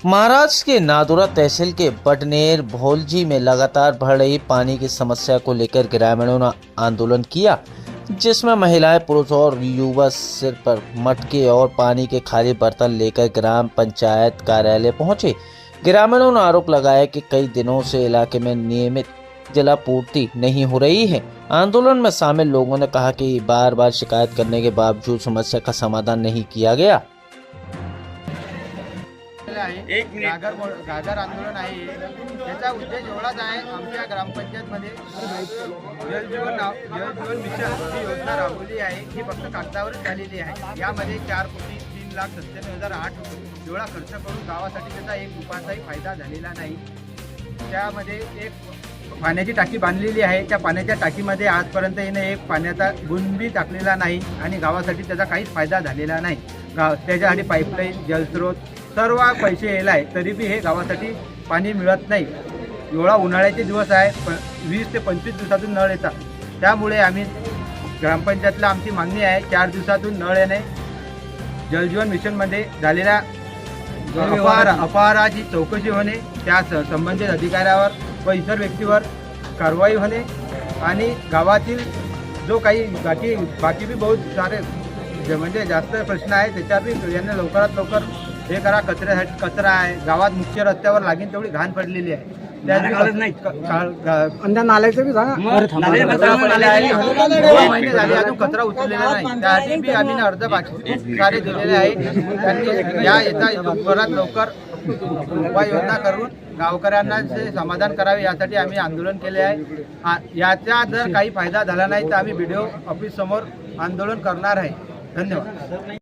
महाराष्ट्र के नादौरा तहसील के बटनेर भौलजी में लगातार बढ़ रही पानी की समस्या को लेकर ग्रामीणों ने आंदोलन किया, जिसमें महिलाएं, पुरुष और युवा सिर पर मटके और पानी के खाली बर्तन लेकर ग्राम पंचायत कार्यालय पहुंचे। ग्रामीणों ने आरोप लगाया कि कई दिनों से इलाके में नियमित जलापूर्ति नहीं हो रही है। आंदोलन में शामिल लोगों ने कहा कि बार बार शिकायत करने के बावजूद समस्या का समाधान नहीं किया गया। एक गागर आंदोलन आहे। त्याचा उद्देश एवढाच आहे, आमच्या ग्रामपंचायतमध्ये जलजीवन मिशन ही योजना राबवली आहे। ही फक्त कागदावरच झालेली आहे। यामध्ये 4,03,97,008 एवढा खर्च करून गावासाठी त्याचा एक रुपयाचाही फायदा झालेला नाही। त्यामध्ये एक पाण्याची टाकी बांधलेली आहे। त्या पाण्याच्या टाकीमध्ये आजपर्यंत येणे एक पाण्याचा गुणबी टाकलेला नाही आणि गावासाठी त्याचा काहीच फायदा झालेला नाही। त्याच्यासाठी पाईपलाईन, जलस्रोत सर्व पैसे यायला आहे, तरी बी हे गावासाठी पाणी मिळत नाही। एवढा उन्हाळ्याचे दिवस आहे, 20 ते 25 दिवसातून नळ येतात। त्यामुळे आम्ही ग्रामपंचायतला आमची मागणी आहे, 4 दिवसातून नळ येणे, जलजीवन मिशनमध्ये झालेल्या अपहाराची चौकशी होणे, त्या संबंधित अधिकाऱ्यावर व इतर व्यक्तीवर कारवाई होणे आणि गावातील जो काही बाकी बी बहुत सारे म्हणजे जास्त प्रश्न आहे, त्याच्या बी यांना लवकरात लवकर हे करा। कचऱ्यासाठी कचरा आहे गावात, मुख्य रस्त्यावर लागेल तेवढी घाण पडलेली आहे। नाल्याचं बी अजून कचरा उचललेला नाही, त्यासाठी बी आम्ही अर्ज कार्य दिलेले आहे। त्यांनी याचा लवकरात लवकर उपाययोजना करून गावकऱ्यांना समाधान करावे यासाठी आम्ही आंदोलन केले आहे। याचा जर काही फायदा झाला नाही तर आम्ही BDO ऑफिस समोर आंदोलन करणार आहे। धन्यवाद।